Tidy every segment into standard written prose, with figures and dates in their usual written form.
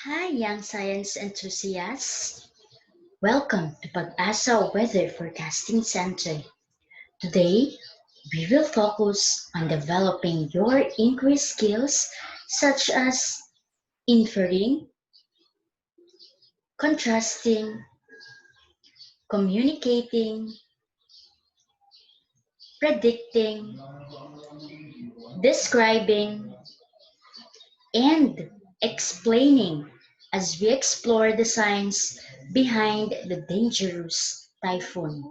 Hi, young science enthusiasts. Welcome to Pag-asa Weather Forecasting Center. Today, we will focus on developing your increased skills such as inferring, contrasting, communicating, predicting, describing, and explaining as we explore the science behind the dangerous typhoon.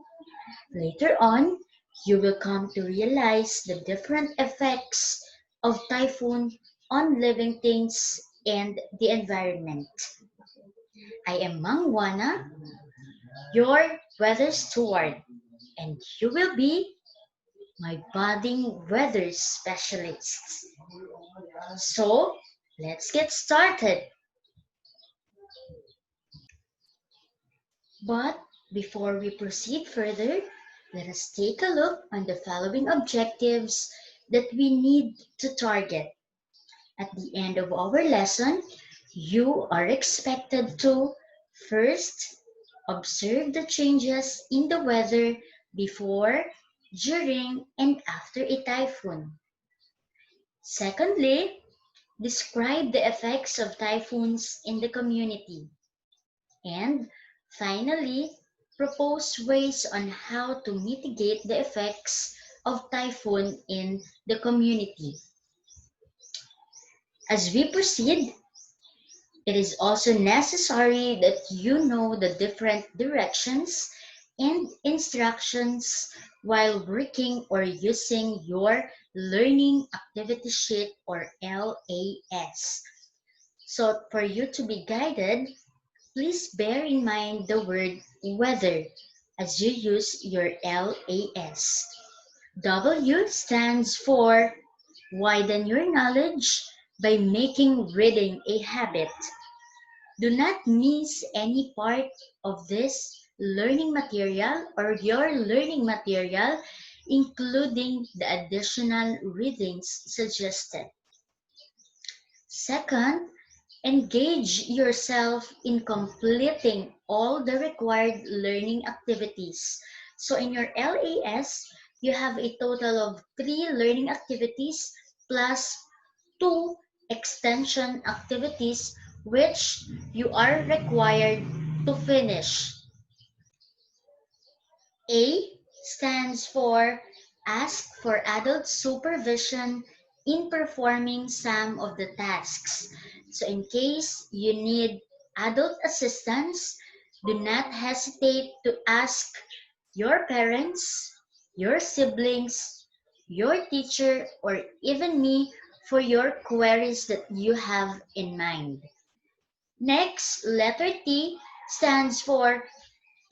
Later on, you will come to realize the different effects of typhoon on living things and the environment. I am Mangwana, your weather steward, and you will be my budding weather specialist. So, let's get started. But before we proceed further, let us take a look on the following objectives that we need to target. At the end of our lesson, you are expected to first observe the changes in the weather before, during, and after a typhoon. Secondly, describe the effects of typhoons in the community. And finally, propose ways on how to mitigate the effects of typhoon in the community. As we proceed, it is also necessary that you know the different directions and instructions while working or using your Learning Activity Sheet or LAS. So for you to be guided, please bear in mind the word weather as you use your LAS. W stands for widen your knowledge by making reading a habit. Do not miss any part of this learning material or your learning material, including the additional readings suggested. Second, engage yourself in completing all the required learning activities. So in your LAS, you have a total of 3 learning activities plus 2 extension activities which you are required to finish. A stands for Ask for adult supervision in performing some of the tasks. So in case you need adult assistance, do not hesitate to ask your parents, your siblings, your teacher, or even me for your queries that you have in mind. Next, letter T stands for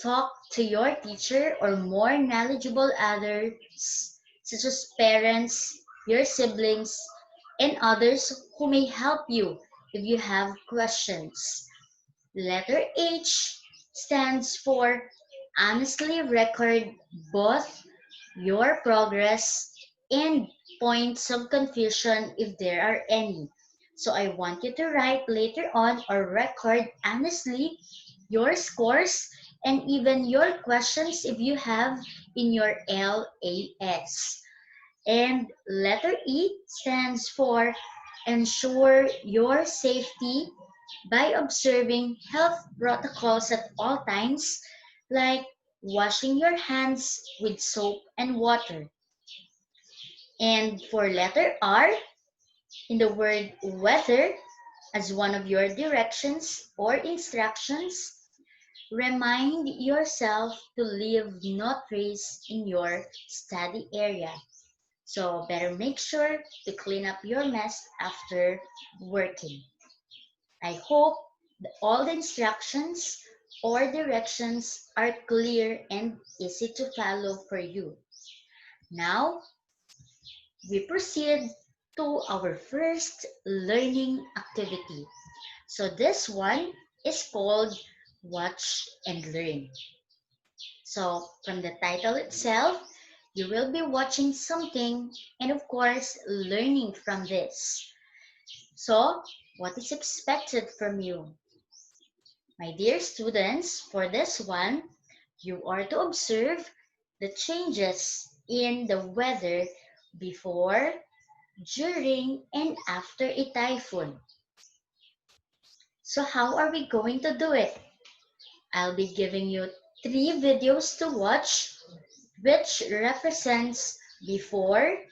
talk to your teacher or more knowledgeable others, such as parents, your siblings, and others who may help you if you have questions. Letter H stands for honestly record both your progress and points of confusion if there are any. So I want you to write later on or record honestly your scores and even your questions if you have in your LAS. And letter E stands for ensure your safety by observing health protocols at all times, like washing your hands with soap and water. And for letter R, in the word weather, as one of your directions or instructions, remind yourself to leave no trace in your study area. So better make sure to clean up your mess after working. I hope that all the instructions or directions are clear and easy to follow for you. Now, we proceed to our first learning activity. So this one is called Watch and Learn. So from the title itself, you will be watching something and of course learning from this. So What is expected from you? My dear students, for this one, you are to observe the changes in the weather before, during, and after a typhoon. So how are we going to do it? I'll be giving you 3 videos to watch which represents before,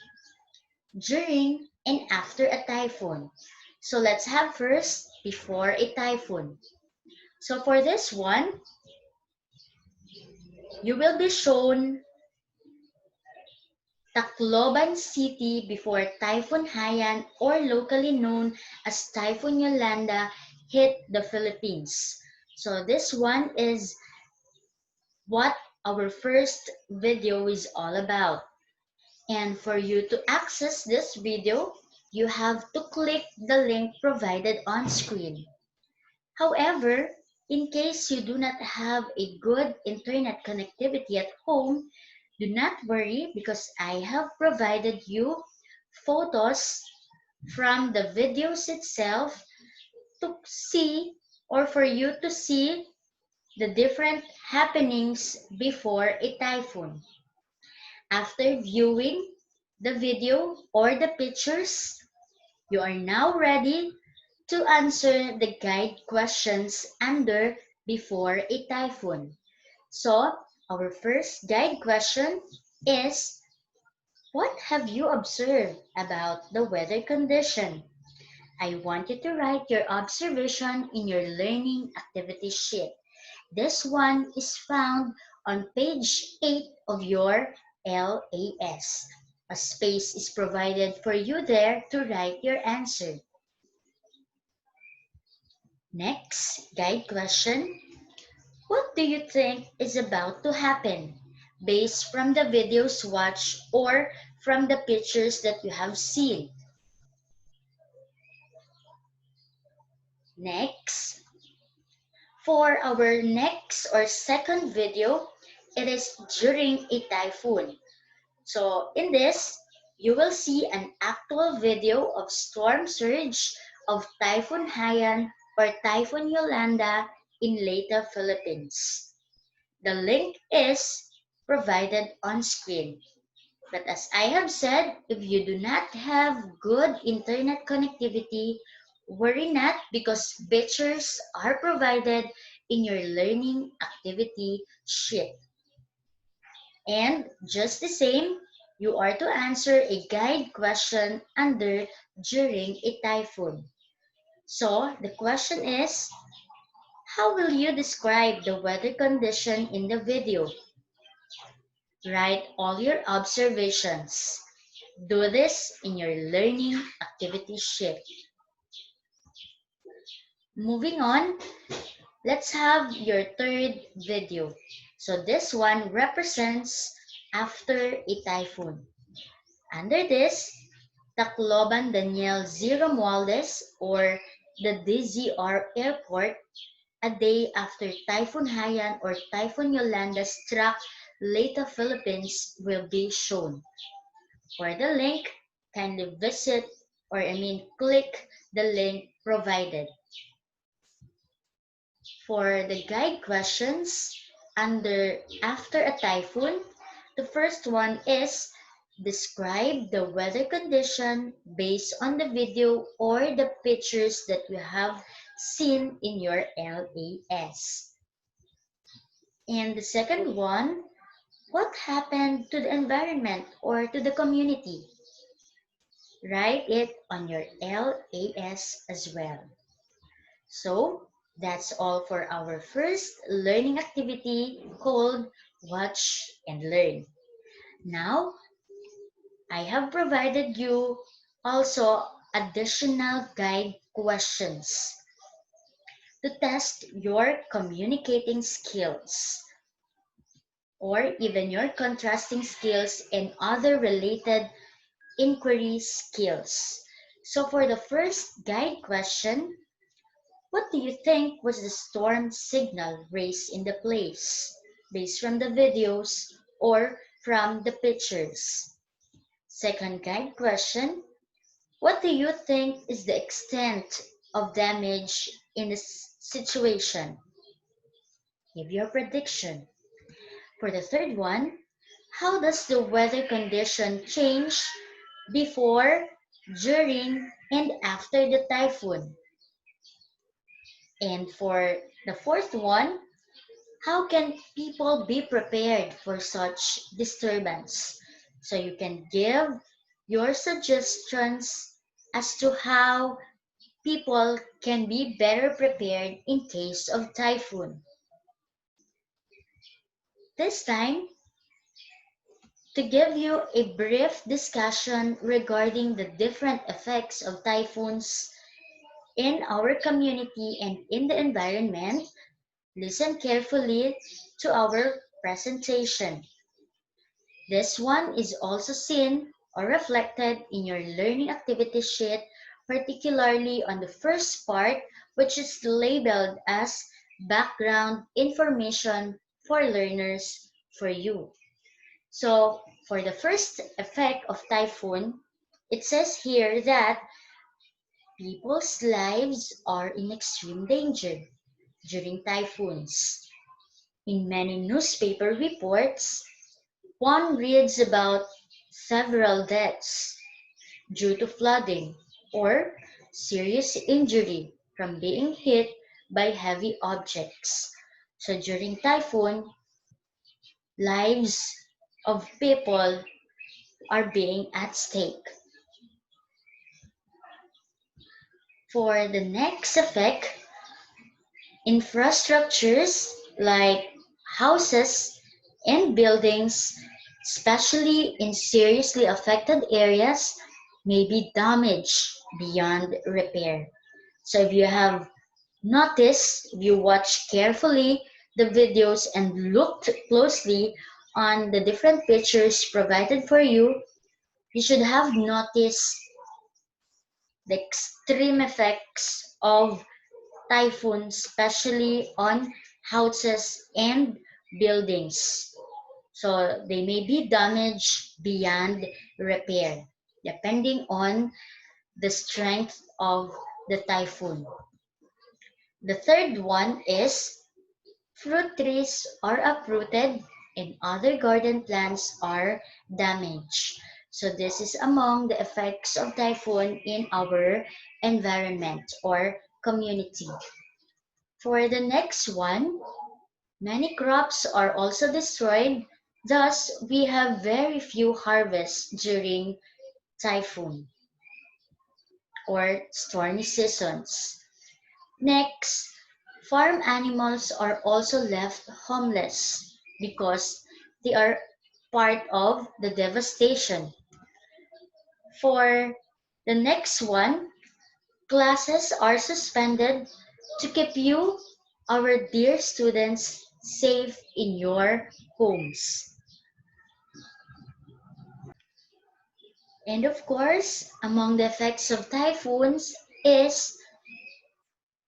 during, and after a typhoon. So let's have first before a typhoon. So for this one, you will be shown Tacloban City before Typhoon Haiyan, or locally known as Typhoon Yolanda, hit the Philippines. So this one is what our first video is all about. And for you to access this video, you have to click the link provided on screen. However, in case you do not have a good internet connectivity at home, do not worry because I have provided you photos from the videos itself to see, or for you to see, the different happenings before a typhoon. After viewing the video or the pictures, you are now ready to answer the guide questions under before a typhoon. So, our first guide question is, what have you observed about the weather condition? I want you to write your observation in your learning activity sheet. This one is found on page 8 of your LAS. A space is provided for you there to write your answer. Next, guide question. What do you think is about to happen based from the videos watched or from the pictures that you have seen? Next, for our next or second video, it is during a typhoon. So in this, you will see an actual video of storm surge of Typhoon Haiyan or Typhoon Yolanda in Leyte, Philippines. The link is provided on screen. But as I have said, if you do not have good internet connectivity, worry not because pictures are provided in your learning activity sheet. And just the same, you are to answer a guide question under during a typhoon. So the question is, how will you describe the weather condition in the video? Write all your observations. Do this in your learning activity sheet. Moving on, let's have your third video. So this one represents after a typhoon. Under this, Tacloban Daniel Zero Romualdez or the DZR Airport a day after Typhoon Haiyan or Typhoon Yolanda struck Leyte, Philippines will be shown. For the link, kindly click the link provided. For the guide questions, under after a typhoon, the first one is describe the weather condition based on the video or the pictures that you have seen in your LAS. And the second one, what happened to the environment or to the community? Write it on your LAS as well. So that's all for our first learning activity called Watch and Learn. Now, I have provided you also additional guide questions to test your communicating skills or even your contrasting skills and other related inquiry skills. So for the first guide question, what do you think was the storm signal raised in the place, based from the videos or from the pictures? Second guide question, what do you think is the extent of damage in the situation. Give your prediction. For the third one, how does the weather condition change before, during, and after the typhoon? And for the fourth one, how can people be prepared for such disturbance? So you can give your suggestions as to how people can be better prepared in case of typhoon. This time, to give you a brief discussion regarding the different effects of typhoons in our community and in the environment, listen carefully to our presentation. This one is also seen or reflected in your learning activity sheet, particularly on the first part, which is labeled as background information for learners for you. So for the first effect of typhoon, it says here that people's lives are in extreme danger during typhoons. In many newspaper reports, one reads about several deaths due to flooding or serious injury from being hit by heavy objects. So during typhoon, lives of people are being at stake. For the next effect, infrastructures like houses and buildings, especially in seriously affected areas, may be damaged beyond repair. So if you have noticed, if you watch carefully the videos and looked closely on the different pictures provided for you, you should have noticed the extreme effects of typhoons, especially on houses and buildings. So they may be damaged beyond repair, depending on the strength of the typhoon. The third one is fruit trees are uprooted and other garden plants are damaged. So this is among the effects of typhoon in our environment or community. For the next one, many crops are also destroyed, thus we have very few harvests during typhoon or stormy seasons. Next, farm animals are also left homeless because they are part of the devastation. For the next one, classes are suspended to keep you, our dear students, safe in your homes. And of course, among the effects of typhoons is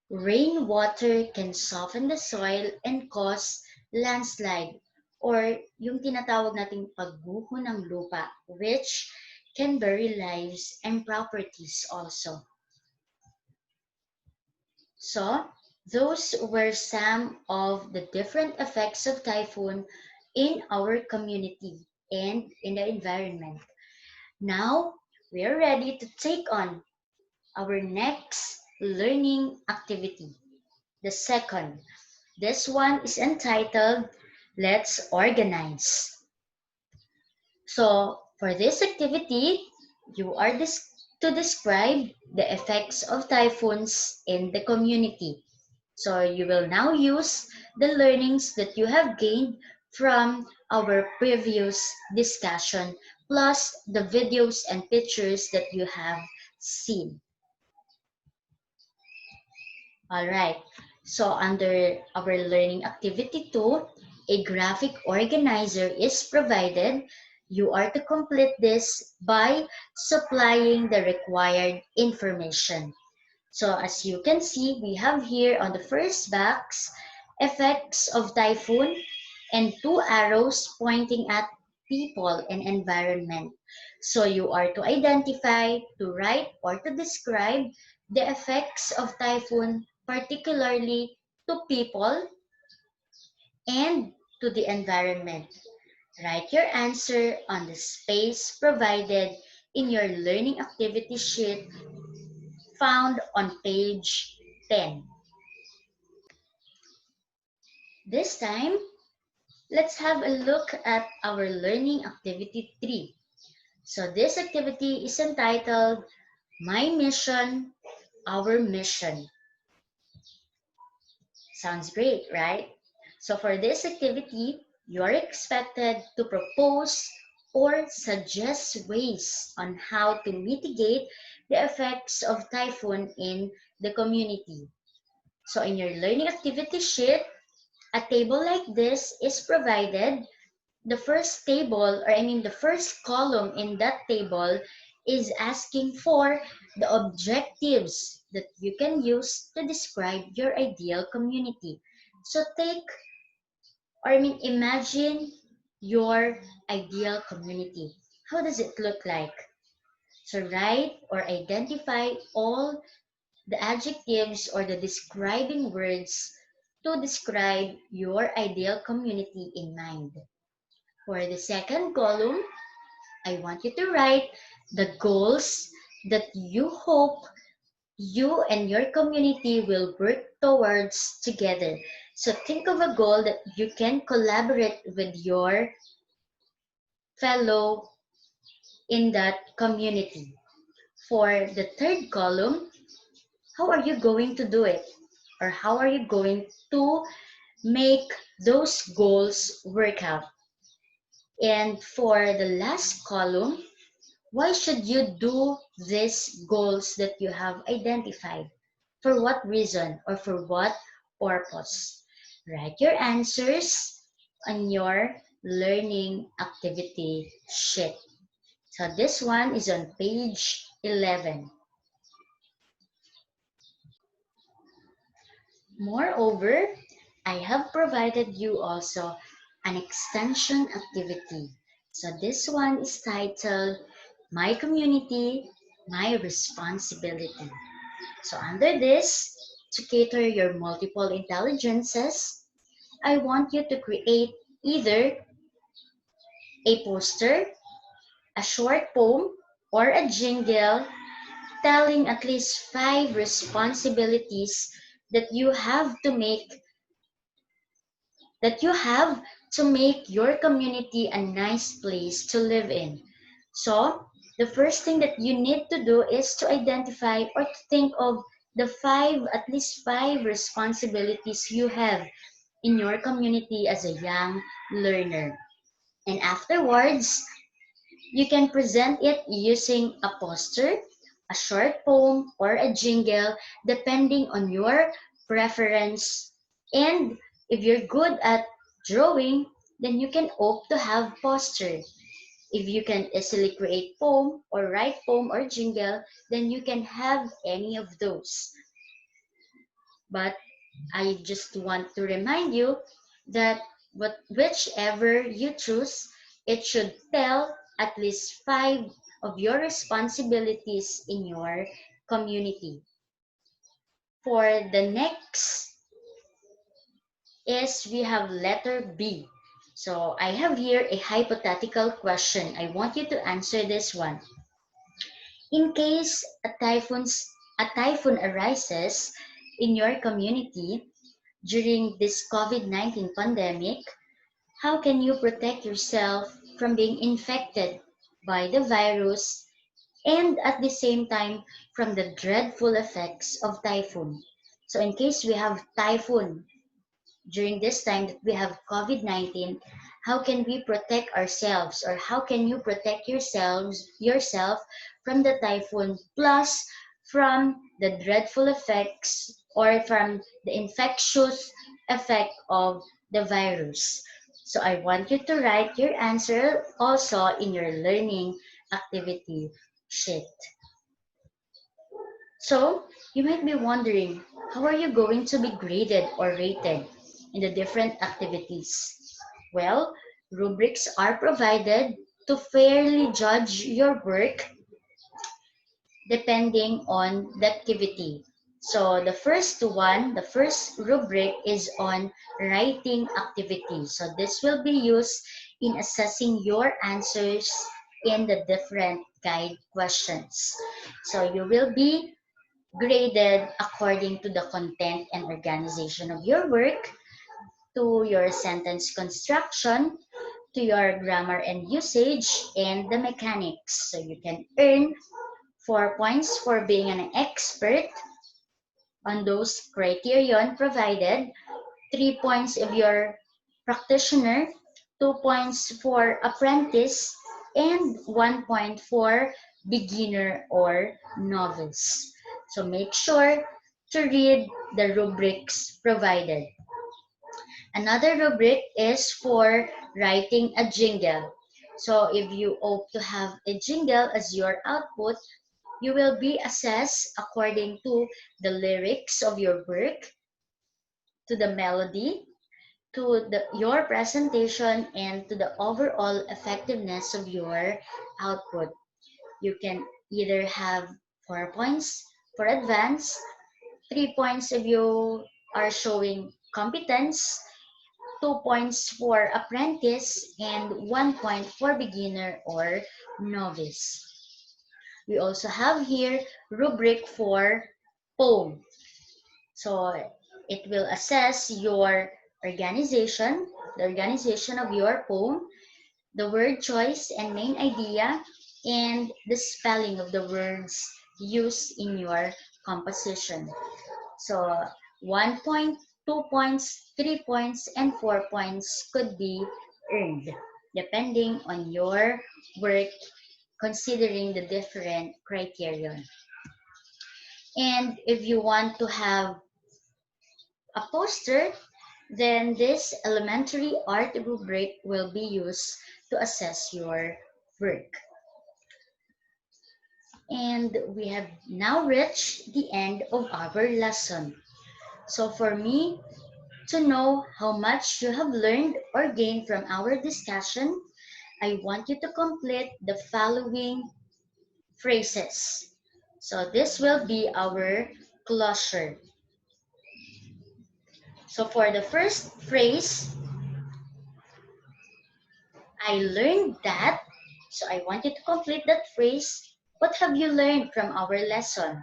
rainwater can soften the soil and cause landslide or yung tinatawag nating pagguho ng lupa, which can bury lives and properties also. So, those were some of the different effects of typhoon in our community and in the environment. Now, we are ready to take on our next learning activity. The second, this one is entitled Let's Organize. So, for this activity, you are to describe the effects of typhoons in the community. So, you will now use the learnings that you have gained from our previous discussion, plus the videos and pictures that you have seen. All right. So under our learning activity 2, a graphic organizer is provided. You are to complete this by supplying the required information. So as you can see, we have here on the first box, effects of typhoon and 2 arrows pointing at people and environment. So you are to identify, to write, or to describe the effects of typhoon, particularly to people and to the environment. Write your answer on the space provided in your learning activity sheet found on page 10. This time, let's have a look at our learning activity 3. So this activity is entitled My Mission, Our Mission. Sounds great, right? So for this activity, you are expected to propose or suggest ways on how to mitigate the effects of typhoon in the community. So in your learning activity sheet, a table like this is provided. The first table, or I mean the first column in that table is asking for the objectives that you can use to describe your ideal community. So imagine your ideal community. How does it look like? So write or identify all the adjectives or the describing words to describe your ideal community in mind. For the second column, I want you to write the goals that you hope you and your community will work towards together. So think of a goal that you can collaborate with your fellow in that community. For the third column, how are you going to do it? Or how are you going to make those goals work out? And for the last column, why should you do these goals that you have identified? For what reason or for what purpose? Write your answers on your learning activity sheet. So this one is on page 11. Moreover, I have provided you also an extension activity. So this one is titled My Community, My Responsibility. So under this, to cater your multiple intelligences, I want you to create either a poster, a short poem, or a jingle telling at least 5 responsibilities that you have to make your community a nice place to live in. So, the first thing that you need to do is to identify or to think of at least five responsibilities you have in your community as a young learner. And afterwards, you can present it using a poster, a short poem, or a jingle, depending on your preference. And if you're good at drawing, then you can opt to have poster. If you can easily create poem or write poem or jingle, then you can have any of those. But I just want to remind you that whichever you choose, it should tell at least 5 of your responsibilities in your community. For the next is we have letter B. So I have here a hypothetical question. I want you to answer this one. In case a typhoon arises in your community during this COVID-19 pandemic, how can you protect yourself from being infected by the virus and at the same time from the dreadful effects of typhoon? So in case we have typhoon during this time that we have COVID-19, how can we protect ourselves or how can you protect yourself from the typhoon plus from the dreadful effects or from the infectious effect of the virus? So I want you to write your answer also in your learning activity sheet. So you might be wondering, how are you going to be graded or rated in the different activities? Well, rubrics are provided to fairly judge your work depending on the activity. So the first rubric is on writing activity. So this will be used in assessing your answers in the different guide questions. So you will be graded according to the content and organization of your work, to your sentence construction, to your grammar and usage, and the mechanics. So you can earn 4 points for being an expert on those criterion provided, 3 points if you're practitioner, 2 points for apprentice, and 1 point for beginner or novice. So make sure to read the rubrics provided. Another rubric is for writing a jingle. So if you opt to have a jingle as your output, you will be assessed according to the lyrics of your work, to the melody, to your presentation, and to the overall effectiveness of your output. You can either have 4 points for advance, 3 points if you are showing competence, 2 points for apprentice, and 1 point for beginner or novice. We also have here rubric for poem. So it will assess your organization, the organization of your poem, the word choice and main idea, and the spelling of the words used in your composition. So 1 point, 2 points, 3 points, and 4 points could be earned depending on your work, considering the different criterion. And if you want to have a poster, then this elementary art rubric will be used to assess your work. And we have now reached the end of our lesson. So for me to know how much you have learned or gained from our discussion, I want you to complete the following phrases. So this will be our closure. So for the first phrase, I learned that. So I want you to complete that phrase. What have you learned from our lesson?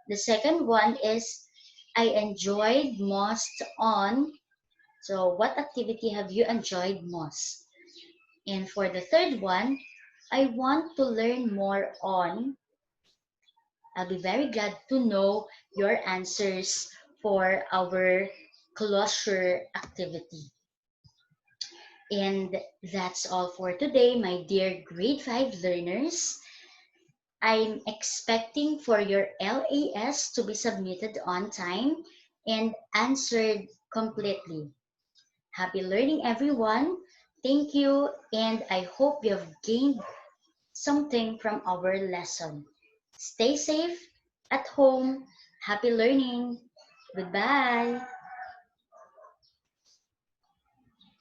The second one is I enjoyed most on. So what activity have you enjoyed most? And for the third one, I want to learn more on. I'll be very glad to know your answers for our closure activity. And that's all for today, my dear grade 5 learners. I'm expecting for your LAS to be submitted on time and answered completely. Happy learning, everyone. Thank you, and I hope you have gained something from our lesson. Stay safe at home. Happy learning. Goodbye.